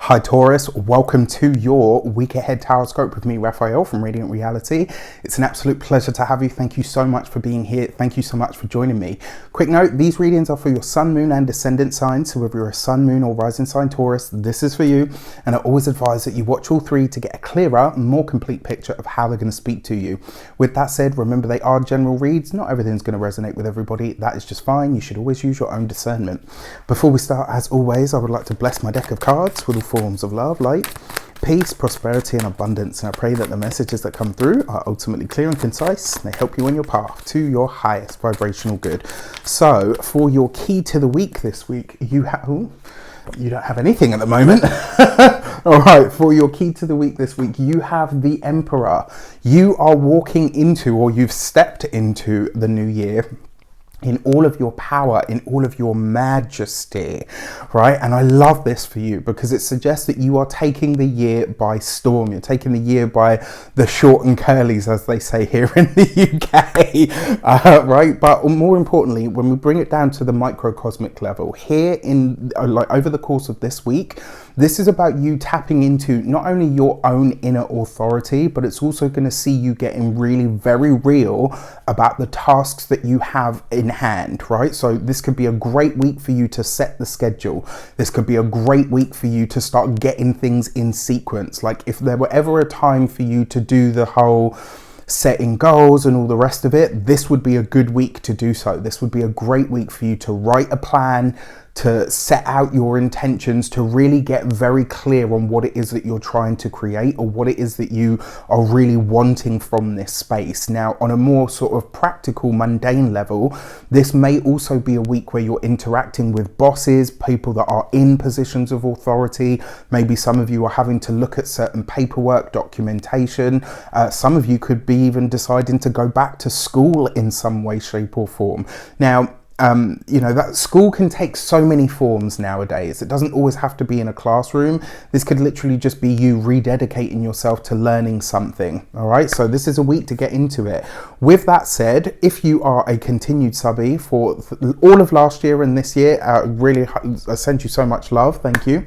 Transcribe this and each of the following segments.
Hi Taurus, welcome to your week ahead horoscope with me, Raphael from Reydiant Reality. It's an absolute pleasure to have you. Thank you so much for being here. Thank you so much for joining me. Quick note, these readings are for your sun, moon and descendant signs. So whether you're a sun, moon or rising sign Taurus, this is for you. And I always advise that you watch all three to get a clearer, more complete picture of how they're going to speak to you. With that said, remember they are general reads. Not everything's going to resonate with everybody. That is just fine. You should always use your own discernment. Before we start, as always, I would like to bless my deck of cards with all forms of love, light, peace, prosperity and abundance, and I pray that the messages that come through are ultimately clear and concise. They help you on your path to your highest vibrational good. So for your key to the week this week, you don't have anything at the moment. All right, for your key to the week this week, you have the Emperor. You are walking into, or you've stepped into, the new year in all of your power, in all of your majesty, right? And I love this for you because it suggests that you are taking the year by storm. You're taking the year by the short and curlies, as they say here in the UK, right? But more importantly, when we bring it down to the microcosmic level, here in like over the course of this week, this is about you tapping into not only your own inner authority, but it's also going to see you getting really very real about the tasks that you have in hand, right? So this could be a great week for you to set the schedule. This could be a great week for you to start getting things in sequence. Like if there were ever a time for you to do the whole setting goals and all the rest of it, this would be a good week to do so. This would be a great week for you to write a plan, to set out your intentions, to really get very clear on what it is that you're trying to create or what it is that you are really wanting from this space. Now, on a more sort of practical, mundane level, this may also be a week where you're interacting with bosses, people that are in positions of authority. Maybe some of you are having to look at certain paperwork, documentation. Some of you could be even deciding to go back to school in some way, shape or form. Now, you know, that school can take so many forms nowadays. It doesn't always have to be in a classroom. This could literally just be you rededicating yourself to learning something. All right, so this is a week to get into it. With that said, if you are a continued subby for all of last year and this year, really, I send you so much love. Thank you.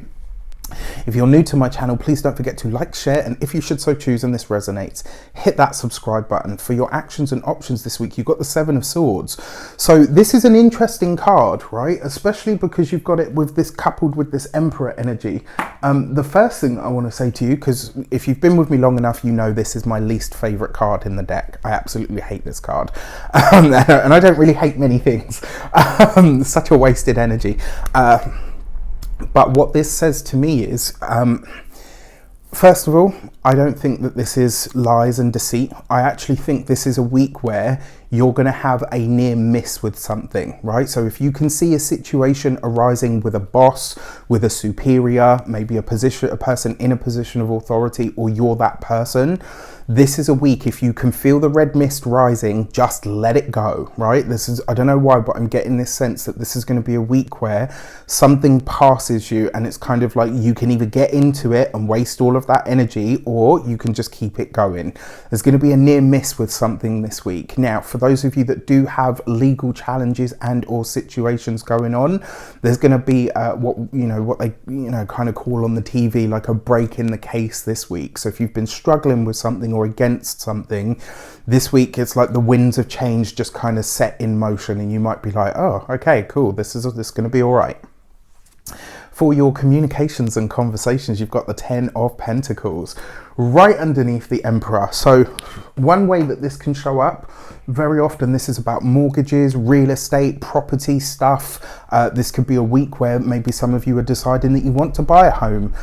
If you're new to my channel, please don't forget to like, share, and if you should so choose and this resonates, hit that subscribe button. For your actions and options this week, you've got the Seven of Swords. So this is an interesting card, right? Especially because you've got it with this coupled with this Emperor energy. The first thing I want to say to you, because if you've been with me long enough, you know this is my least favorite card in the deck. I absolutely hate this card. And I don't really hate many things. Such a wasted energy. But what this says to me is, first of all, I don't think that this is lies and deceit. I actually think this is a week where you're going to have a near miss with something, right? So if you can see a situation arising with a boss, with a superior, maybe a person in a position of authority, or you're that person, this is a week, if you can feel the red mist rising, just let it go, right? This is, I don't know why, but I'm getting this sense that this is going to be a week where something passes you and it's kind of like you can either get into it and waste all of that energy, or you can just keep it going. There's going to be a near miss with something this week. Now, for those of you that do have legal challenges and or situations going on, there's going to be what they kind of call on the TV like a break in the case this week. So if you've been struggling with something or against something this week, it's like the winds of change just kind of set in motion and you might be like, oh, okay, cool, this is going to be all right. For your communications and conversations, you've got the Ten of Pentacles right underneath the Emperor. So one way that this can show up, very often this is about mortgages, real estate, property stuff. This could be a week where maybe some of you are deciding that you want to buy a home.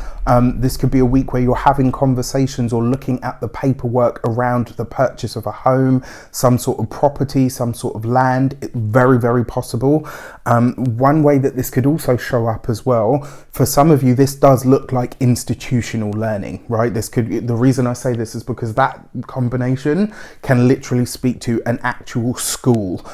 This could be a week where you're having conversations or looking at the paperwork around the purchase of a home, some sort of property, some sort of land. Very, very possible. One way that this could also show up as well, for some of you, this does look like institutional learning, right? This could, the reason I say this is because that combination can literally speak to an actual school.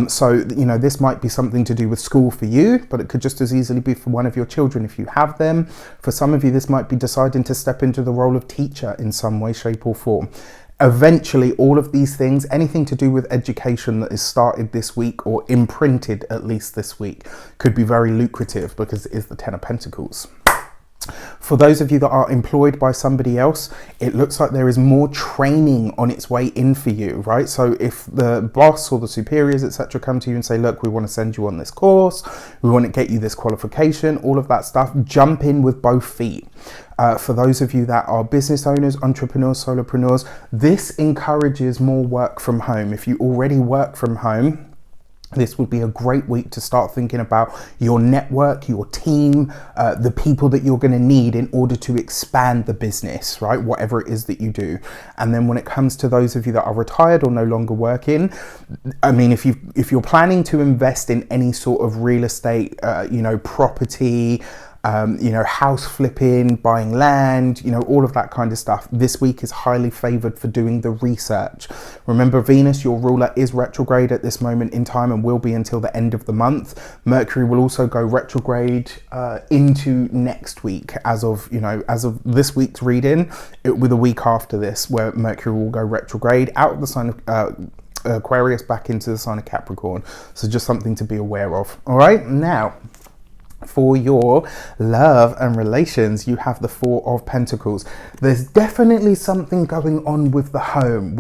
So, you know, this might be something to do with school for you, but it could just as easily be for one of your children if you have them. For some of you, this might be deciding to step into the role of teacher in some way, shape or form. Eventually, all of these things, anything to do with education that is started this week or imprinted at least this week, could be very lucrative because it is the Ten of Pentacles. For those of you that are employed by somebody else, it looks like there is more training on its way in for you, right? So if the boss or the superiors, etc., come to you and say, look, we want to send you on this course, we want to get you this qualification, all of that stuff, jump in with both feet. For those of you that are business owners, entrepreneurs, solopreneurs, this encourages more work from home. If you already work from home, this would be a great week to start thinking about your network, your team, the people that you're going to need in order to expand the business, right? Whatever it is that you do. And then when it comes to those of you that are retired or no longer working, I mean, if you're planning to invest in any sort of real estate, property, house flipping, buying land, all of that kind of stuff, this week is highly favored for doing the research. Remember, Venus, your ruler, is retrograde at this moment in time and will be until the end of the month. Mercury will also go retrograde into next week as of this week's reading. It will be the week after this where Mercury will go retrograde out of the sign of Aquarius back into the sign of Capricorn. So just something to be aware of. All right, now, for your love and relations, you have the Four of Pentacles. There's definitely something going on with the home,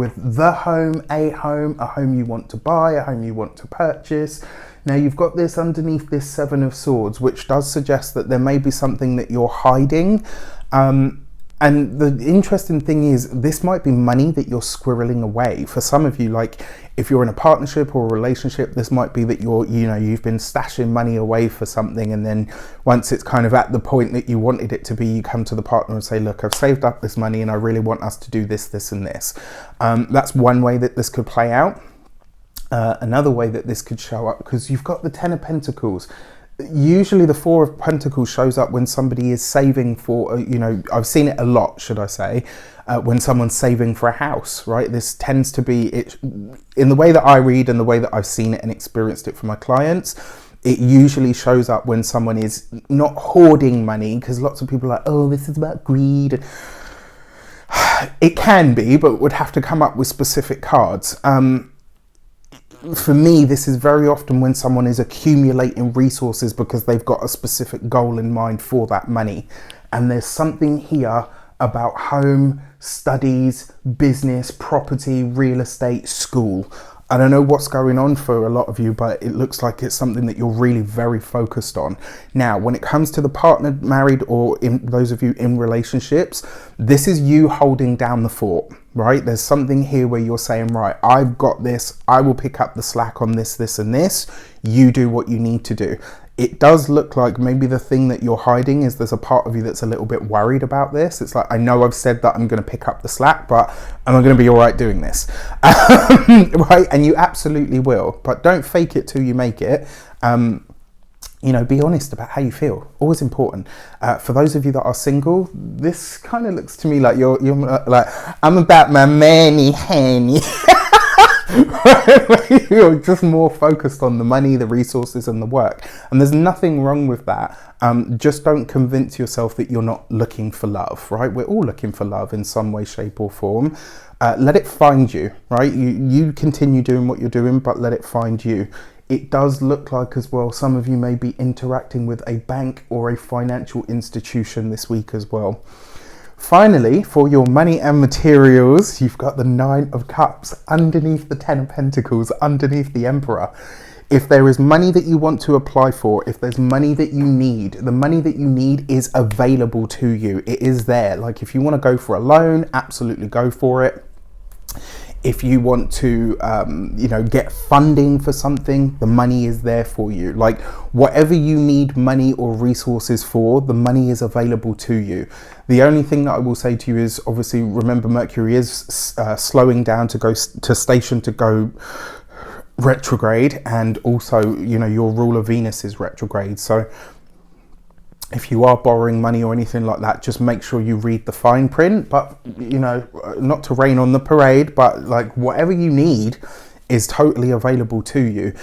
a home you want to buy, a home you want to purchase. Now you've got this underneath this Seven of Swords, which does suggest that there may be something that you're hiding. And the interesting thing is, this might be money that you're squirreling away. For some of you, like if you're in a partnership or a relationship, this might be that you've been stashing money away for something, and then once it's kind of at the point that you wanted it to be, you come to the partner and say, look, I've saved up this money and I really want us to do this, this and this. That's one way that this could play out. Another way that this could show up, because you've got the Ten of Pentacles. Usually the Four of Pentacles shows up when somebody is saving for, I've seen it a lot, should I say, when someone's saving for a house, right? This tends to be, in the way that I read and the way that I've seen it and experienced it for my clients, it usually shows up when someone is not hoarding money, because lots of people are like, oh, this is about greed. It can be, but would have to come up with specific cards. For me, this is very often when someone is accumulating resources because they've got a specific goal in mind for that money. And there's something here about home, studies, business, property, real estate, school. I don't know what's going on for a lot of you, but it looks like it's something that you're really very focused on. Now, when it comes to the partner, married, or in those of you in relationships, this is you holding down the fort, right? There's something here where you're saying, right, I've got this, I will pick up the slack on this, this, and this. You do what you need to do. It does look like maybe the thing that you're hiding is there's a part of you that's a little bit worried about this. It's like, I know I've said that I'm going to pick up the slack, but am I going to be all right doing this? Right? And you absolutely will, but don't fake it till you make it. Be honest about how you feel. Always important. For those of you that are single, this kind of looks to me like you're like, I'm about my money, honey. You're just more focused on the money, the resources, and the work. And there's nothing wrong with that. Just don't convince yourself that you're not looking for love, right? We're all looking for love in some way, shape, or form. Let it find you, right? You continue doing what you're doing, but let it find you. It does look like as well, some of you may be interacting with a bank or a financial institution this week as well. Finally, for your money and materials, you've got the Nine of Cups underneath the Ten of Pentacles, underneath the Emperor. If there is money that you want to apply for, if there's money that you need, the money that you need is available to you. It is there. Like if you want to go for a loan, absolutely go for it. If you want to, get funding for something, the money is there for you. Like whatever you need money or resources for, the money is available to you. The only thing that I will say to you is, obviously, remember Mercury is slowing down to go to station to go retrograde, and also, your ruler Venus is retrograde. So if you are borrowing money or anything like that, just make sure you read the fine print. But, not to rain on the parade, but like whatever you need is totally available to you.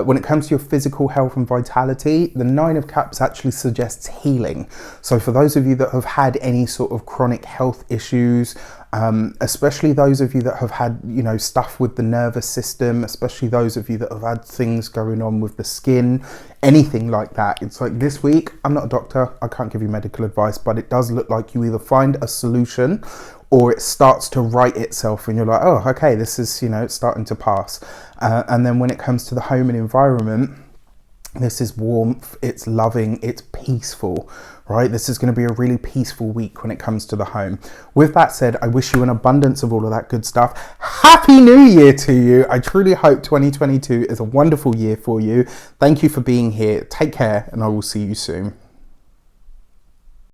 When it comes to your physical health and vitality, the Nine of Cups actually suggests healing. So for those of you that have had any sort of chronic health issues, especially those of you that have had, you know, stuff with the nervous system, especially those of you that have had things going on with the skin, anything like that. It's like this week, I'm not a doctor, I can't give you medical advice, but it does look like you either find a solution or it starts to right itself and you're like, oh, okay, this is, you know, it's starting to pass. And then when it comes to the home and environment, this is warmth, it's loving, it's peaceful, right? This is going to be a really peaceful week when it comes to the home. With that said, I wish you an abundance of all of that good stuff. Happy New Year to you. I truly hope 2022 is a wonderful year for you. Thank you for being here. Take care, and I will see you soon.